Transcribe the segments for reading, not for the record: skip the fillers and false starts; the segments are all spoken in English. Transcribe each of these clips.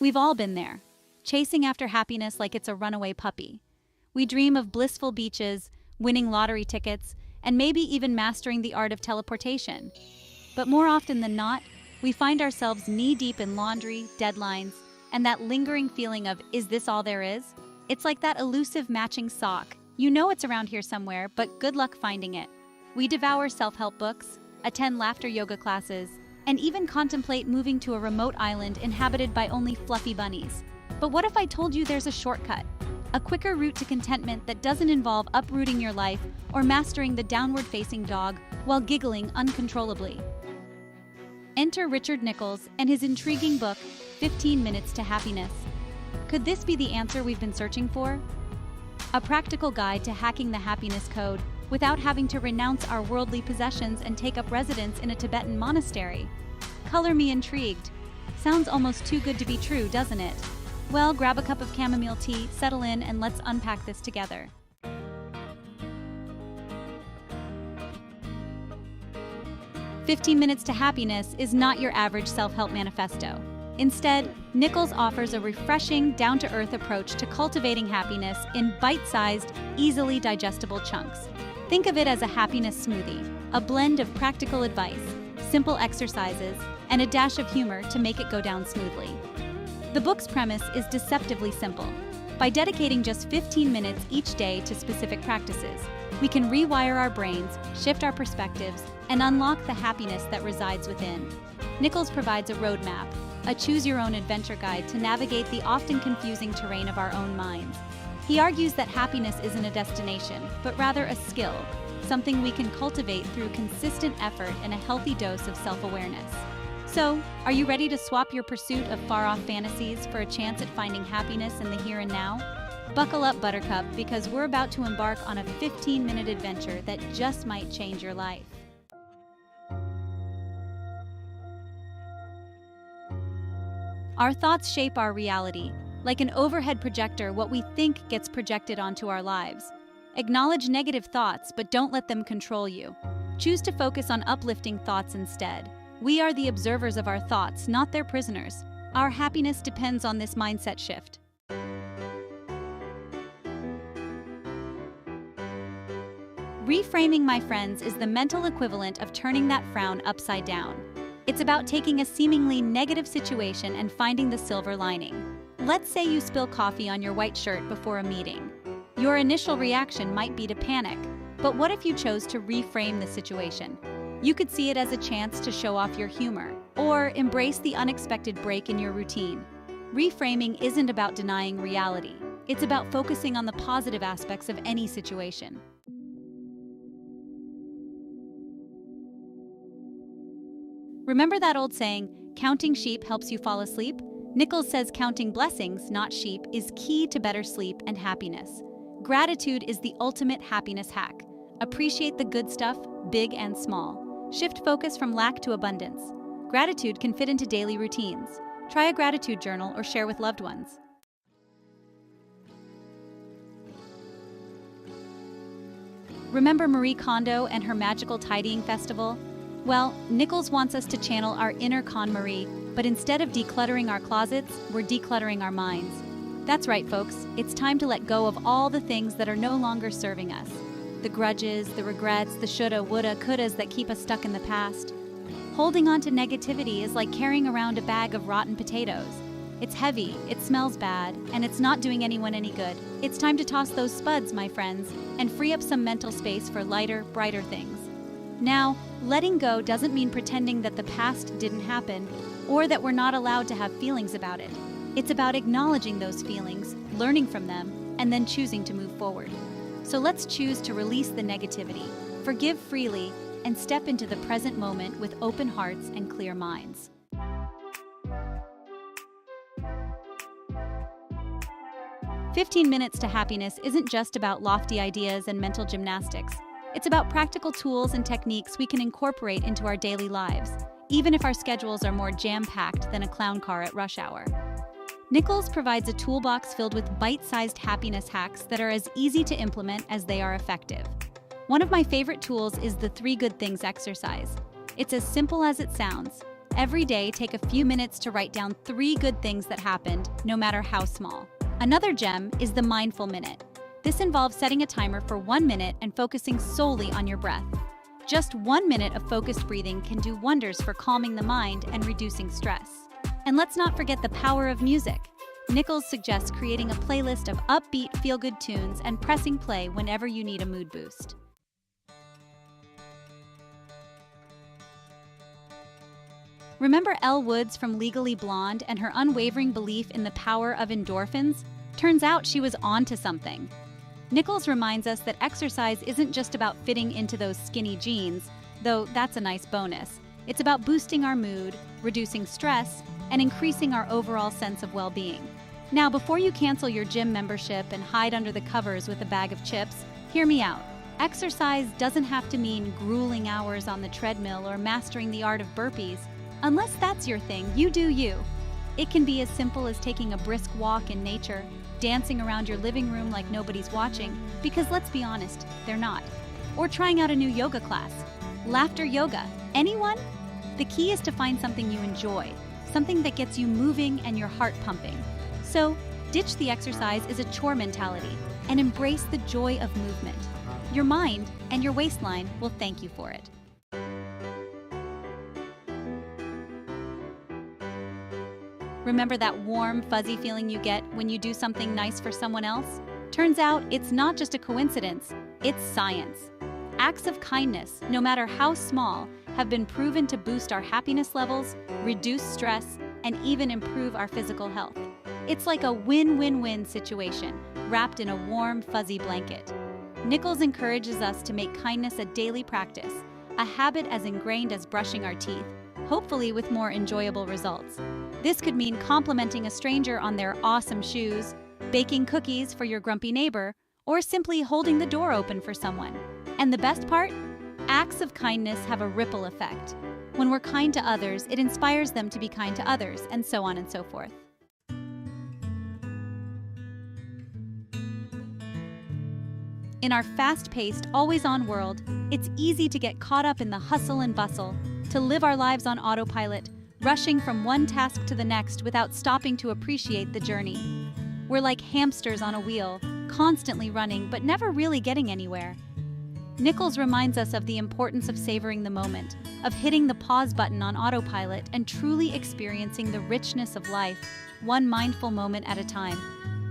We've all been there, chasing after happiness like it's a runaway puppy. We dream of blissful beaches, winning lottery tickets, and maybe even mastering the art of teleportation. But more often than not, we find ourselves knee-deep in laundry, deadlines, and that lingering feeling of, is this all there is? It's like that elusive matching sock. You know it's around here somewhere, but good luck finding it. We devour self-help books, attend laughter yoga classes, and even contemplate moving to a remote island inhabited by only fluffy bunnies. But what if I told you there's a shortcut? A quicker route to contentment that doesn't involve uprooting your life or mastering the downward-facing dog while giggling uncontrollably. Enter Richard Nicholls and his intriguing book, 15 Minutes to Happiness. Could this be the answer we've been searching for? A practical guide to hacking the happiness code without having to renounce our worldly possessions and take up residence in a Tibetan monastery. Color me intrigued. Sounds almost too good to be true, doesn't it? Well, grab a cup of chamomile tea, settle in, and let's unpack this together. "15 Minutes to Happiness" is not your average self-help manifesto. Instead, Nicholls offers a refreshing, down-to-earth approach to cultivating happiness in bite-sized, easily digestible chunks. Think of it as a happiness smoothie, a blend of practical advice, simple exercises, and a dash of humor to make it go down smoothly. The book's premise is deceptively simple. By dedicating just 15 minutes each day to specific practices, we can rewire our brains, shift our perspectives, and unlock the happiness that resides within. Nicholls provides a roadmap, a choose-your-own-adventure guide to navigate the often confusing terrain of our own minds. He argues that happiness isn't a destination, but rather a skill, something we can cultivate through consistent effort and a healthy dose of self-awareness. So, are you ready to swap your pursuit of far-off fantasies for a chance at finding happiness in the here and now? Buckle up, Buttercup, because we're about to embark on a 15-minute adventure that just might change your life. Our thoughts shape our reality. Like an overhead projector, what we think gets projected onto our lives. Acknowledge negative thoughts, but don't let them control you. Choose to focus on uplifting thoughts instead. We are the observers of our thoughts, not their prisoners. Our happiness depends on this mindset shift. Reframing, my friends, is the mental equivalent of turning that frown upside down. It's about taking a seemingly negative situation and finding the silver lining. Let's say you spill coffee on your white shirt before a meeting. Your initial reaction might be to panic, but what if you chose to reframe the situation? You could see it as a chance to show off your humor, or embrace the unexpected break in your routine. Reframing isn't about denying reality. It's about focusing on the positive aspects of any situation. Remember that old saying, counting sheep helps you fall asleep? Nicholls says counting blessings, not sheep, is key to better sleep and happiness. Gratitude is the ultimate happiness hack. Appreciate the good stuff, big and small. Shift focus from lack to abundance. Gratitude can fit into daily routines. Try a gratitude journal or share with loved ones. Remember Marie Kondo and her magical tidying festival? Well, Nicholls wants us to channel our inner Con Marie, but instead of decluttering our closets, we're decluttering our minds. That's right, folks. It's time to let go of all the things that are no longer serving us. The grudges, the regrets, the shoulda, woulda, couldas that keep us stuck in the past. Holding on to negativity is like carrying around a bag of rotten potatoes. It's heavy, it smells bad, and it's not doing anyone any good. It's time to toss those spuds, my friends, and free up some mental space for lighter, brighter things. Now, letting go doesn't mean pretending that the past didn't happen, or that we're not allowed to have feelings about it. It's about acknowledging those feelings, learning from them, and then choosing to move forward. So let's choose to release the negativity, forgive freely, and step into the present moment with open hearts and clear minds. "15 Minutes to Happiness" isn't just about lofty ideas and mental gymnastics. It's about practical tools and techniques we can incorporate into our daily lives, even if our schedules are more jam-packed than a clown car at rush hour. Nicholls provides a toolbox filled with bite-sized happiness hacks that are as easy to implement as they are effective. One of my favorite tools is the 3 Good Things exercise. It's as simple as it sounds. Every day, take a few minutes to write down 3 good things that happened, no matter how small. Another gem is the mindful minute. This involves setting a timer for 1 minute and focusing solely on your breath. Just 1 minute of focused breathing can do wonders for calming the mind and reducing stress. And let's not forget the power of music. Nicholls suggests creating a playlist of upbeat, feel-good tunes and pressing play whenever you need a mood boost. Remember Elle Woods from Legally Blonde and her unwavering belief in the power of endorphins? Turns out she was onto something. Nicholls reminds us that exercise isn't just about fitting into those skinny jeans, though that's a nice bonus. It's about boosting our mood, reducing stress, and increasing our overall sense of well-being. Now, before you cancel your gym membership and hide under the covers with a bag of chips, hear me out. Exercise doesn't have to mean grueling hours on the treadmill or mastering the art of burpees. Unless that's your thing, you do you. It can be as simple as taking a brisk walk in nature, dancing around your living room like nobody's watching, because let's be honest, they're not. Or trying out a new yoga class. Laughter yoga. Anyone? The key is to find something you enjoy, something that gets you moving and your heart pumping. So, ditch the exercise is a chore mentality and embrace the joy of movement. Your mind and your waistline will thank you for it. Remember that warm, fuzzy feeling you get when you do something nice for someone else? Turns out it's not just a coincidence, it's science. Acts of kindness, no matter how small, have been proven to boost our happiness levels, reduce stress, and even improve our physical health. It's like a win-win-win situation, wrapped in a warm, fuzzy blanket. Nicholls encourages us to make kindness a daily practice, a habit as ingrained as brushing our teeth, hopefully with more enjoyable results. This could mean complimenting a stranger on their awesome shoes, baking cookies for your grumpy neighbor, or simply holding the door open for someone. And the best part? Acts of kindness have a ripple effect. When we're kind to others, it inspires them to be kind to others, and so on and so forth. In our fast-paced, always-on world, it's easy to get caught up in the hustle and bustle, to live our lives on autopilot, rushing from one task to the next without stopping to appreciate the journey. We're like hamsters on a wheel, constantly running but never really getting anywhere. Nicholls reminds us of the importance of savoring the moment, of hitting the pause button on autopilot and truly experiencing the richness of life, one mindful moment at a time.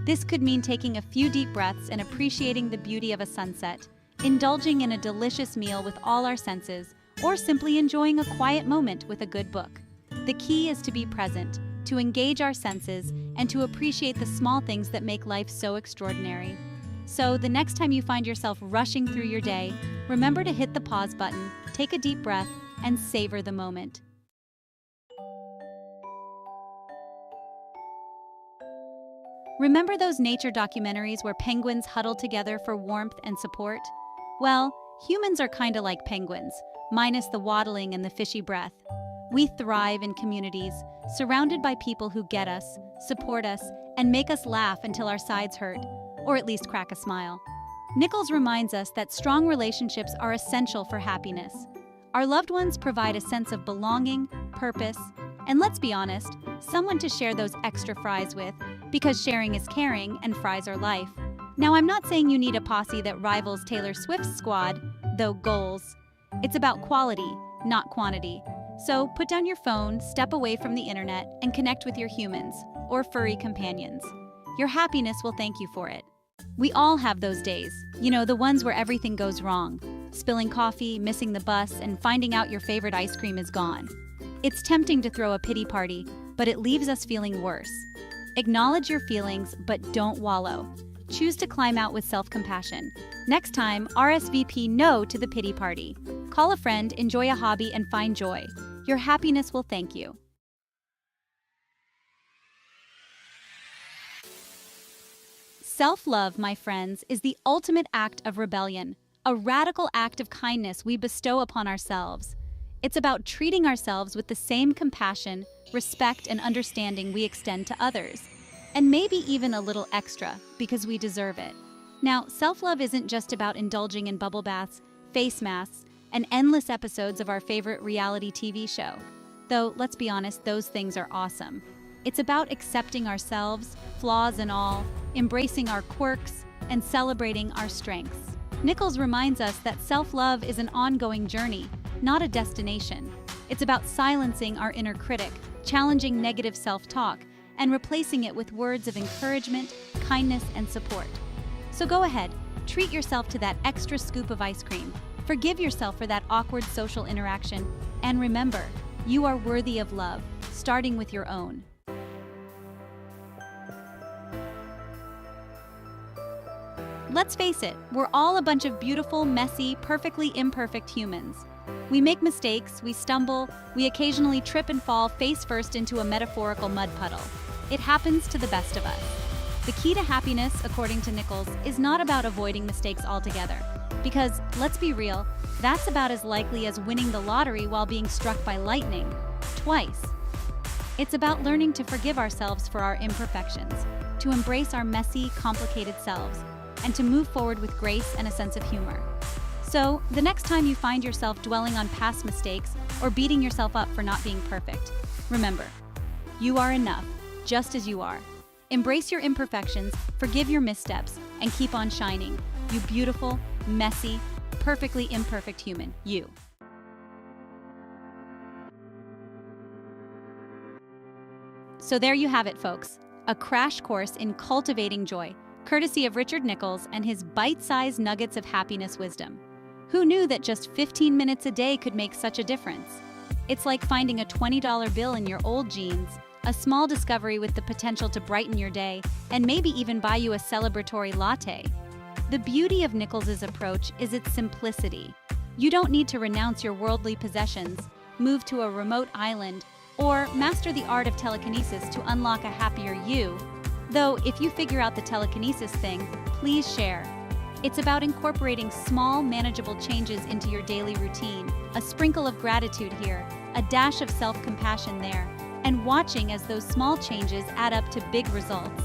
This could mean taking a few deep breaths and appreciating the beauty of a sunset, indulging in a delicious meal with all our senses, or simply enjoying a quiet moment with a good book. The key is to be present, to engage our senses, and to appreciate the small things that make life so extraordinary. So, the next time you find yourself rushing through your day, remember to hit the pause button, take a deep breath, and savor the moment. Remember those nature documentaries where penguins huddle together for warmth and support? Well, humans are kinda like penguins, minus the waddling and the fishy breath. We thrive in communities, surrounded by people who get us, support us, and make us laugh until our sides hurt, or at least crack a smile. Nicholls reminds us that strong relationships are essential for happiness. Our loved ones provide a sense of belonging, purpose, and let's be honest, someone to share those extra fries with, because sharing is caring and fries are life. Now, I'm not saying you need a posse that rivals Taylor Swift's squad, though goals. It's about quality, not quantity. So put down your phone, step away from the internet, and connect with your humans, or furry companions. Your happiness will thank you for it. We all have those days, the ones where everything goes wrong. Spilling coffee, missing the bus, and finding out your favorite ice cream is gone. It's tempting to throw a pity party, but it leaves us feeling worse. Acknowledge your feelings, but don't wallow. Choose to climb out with self-compassion. Next time, RSVP no to the pity party. Call a friend, enjoy a hobby, and find joy. Your happiness will thank you. Self-love, my friends, is the ultimate act of rebellion, a radical act of kindness we bestow upon ourselves. It's about treating ourselves with the same compassion, respect, and understanding we extend to others. And maybe even a little extra, because we deserve it. Now, self-love isn't just about indulging in bubble baths, face masks, and endless episodes of our favorite reality TV show. Though, let's be honest, those things are awesome. It's about accepting ourselves, flaws and all, embracing our quirks, and celebrating our strengths. Nicholls reminds us that self-love is an ongoing journey, not a destination. It's about silencing our inner critic, challenging negative self-talk, and replacing it with words of encouragement, kindness, and support. So go ahead, treat yourself to that extra scoop of ice cream. Forgive yourself for that awkward social interaction. And remember, you are worthy of love, starting with your own. Let's face it, we're all a bunch of beautiful, messy, perfectly imperfect humans. We make mistakes, we stumble, we occasionally trip and fall face first into a metaphorical mud puddle. It happens to the best of us. The key to happiness, according to Nicholls, is not about avoiding mistakes altogether. Because, let's be real, that's about as likely as winning the lottery while being struck by lightning, twice. It's about learning to forgive ourselves for our imperfections, to embrace our messy, complicated selves, and to move forward with grace and a sense of humor. So, the next time you find yourself dwelling on past mistakes or beating yourself up for not being perfect, remember, you are enough, just as you are. Embrace your imperfections, forgive your missteps, and keep on shining, you beautiful, messy, perfectly imperfect human, you. So there you have it, folks, a crash course in cultivating joy, courtesy of Richard Nicholls and his bite-sized nuggets of happiness wisdom. Who knew that just 15 minutes a day could make such a difference? It's like finding a $20 bill in your old jeans, a small discovery with the potential to brighten your day and maybe even buy you a celebratory latte. The beauty of Nicholls' approach is its simplicity. You don't need to renounce your worldly possessions, move to a remote island, or master the art of telekinesis to unlock a happier you. Though, if you figure out the telekinesis thing, please share. It's about incorporating small, manageable changes into your daily routine, a sprinkle of gratitude here, a dash of self-compassion there, and watching as those small changes add up to big results.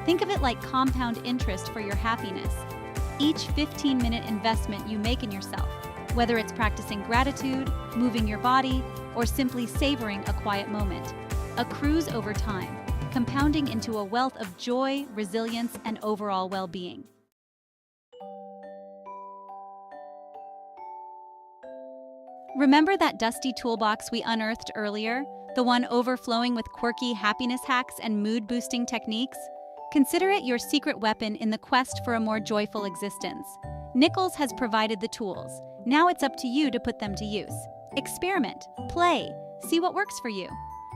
Think of it like compound interest for your happiness. Each 15-minute investment you make in yourself, whether it's practicing gratitude, moving your body, or simply savoring a quiet moment, accrues over time, compounding into a wealth of joy, resilience, and overall well-being. Remember that dusty toolbox we unearthed earlier? The one overflowing with quirky happiness hacks and mood-boosting techniques? Consider it your secret weapon in the quest for a more joyful existence. Nicholls has provided the tools. Now it's up to you to put them to use. Experiment, play, see what works for you.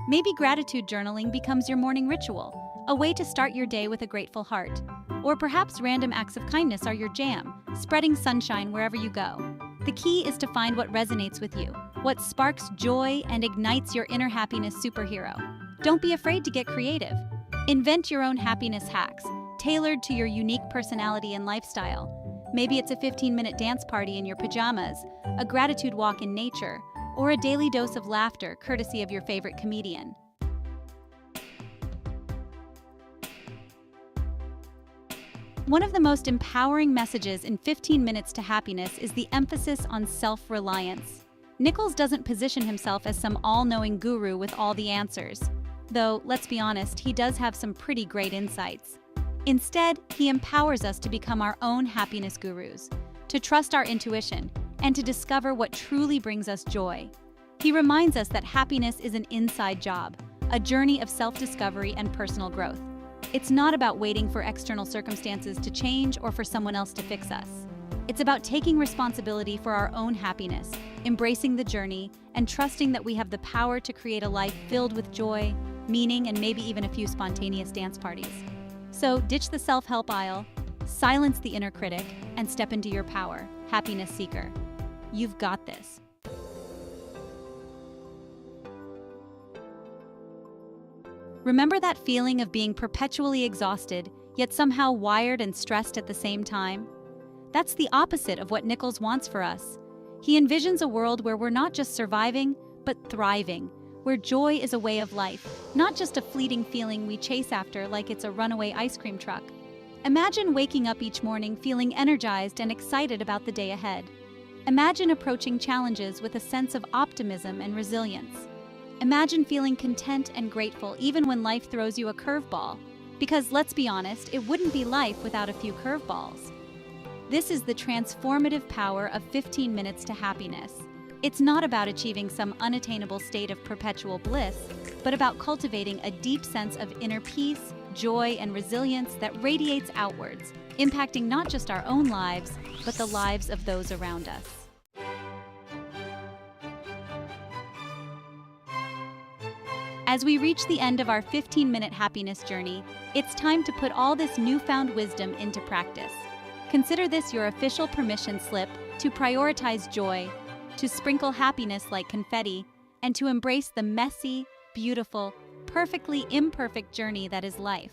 Maybe gratitude journaling becomes your morning ritual, a way to start your day with a grateful heart. Or perhaps random acts of kindness are your jam, spreading sunshine wherever you go. The key is to find what resonates with you, what sparks joy and ignites your inner happiness superhero. Don't be afraid to get creative. Invent your own happiness hacks, tailored to your unique personality and lifestyle. Maybe it's a 15-minute dance party in your pajamas, a gratitude walk in nature, or a daily dose of laughter courtesy of your favorite comedian. One of the most empowering messages in 15 Minutes to Happiness is the emphasis on self-reliance. Nicholls doesn't position himself as some all-knowing guru with all the answers. Though, let's be honest, he does have some pretty great insights. Instead, he empowers us to become our own happiness gurus, to trust our intuition, and to discover what truly brings us joy. He reminds us that happiness is an inside job, a journey of self-discovery and personal growth. It's not about waiting for external circumstances to change or for someone else to fix us. It's about taking responsibility for our own happiness, embracing the journey, and trusting that we have the power to create a life filled with joy, meaning, and maybe even a few spontaneous dance parties. So ditch the self-help aisle, silence the inner critic, and step into your power, happiness seeker. You've got this. Remember that feeling of being perpetually exhausted, yet somehow wired and stressed at the same time? That's the opposite of what Nicholls wants for us. He envisions a world where we're not just surviving, but thriving, where joy is a way of life, not just a fleeting feeling we chase after like it's a runaway ice cream truck. Imagine waking up each morning feeling energized and excited about the day ahead. Imagine approaching challenges with a sense of optimism and resilience. Imagine feeling content and grateful even when life throws you a curveball. Because let's be honest, it wouldn't be life without a few curveballs. This is the transformative power of 15 minutes to happiness. It's not about achieving some unattainable state of perpetual bliss, but about cultivating a deep sense of inner peace, joy, and resilience that radiates outwards, impacting not just our own lives, but the lives of those around us. As we reach the end of our 15-minute happiness journey, it's time to put all this newfound wisdom into practice. Consider this your official permission slip to prioritize joy, to sprinkle happiness like confetti, and to embrace the messy, beautiful, perfectly imperfect journey that is life.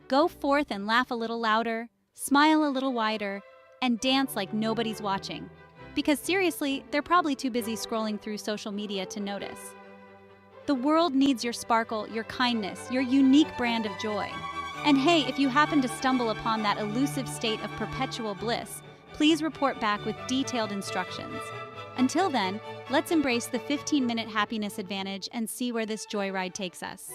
Go forth and laugh a little louder, smile a little wider, and dance like nobody's watching. Because seriously, they're probably too busy scrolling through social media to notice. The world needs your sparkle, your kindness, your unique brand of joy. And hey, if you happen to stumble upon that elusive state of perpetual bliss, please report back with detailed instructions. Until then, let's embrace the 15-minute happiness advantage and see where this joyride takes us.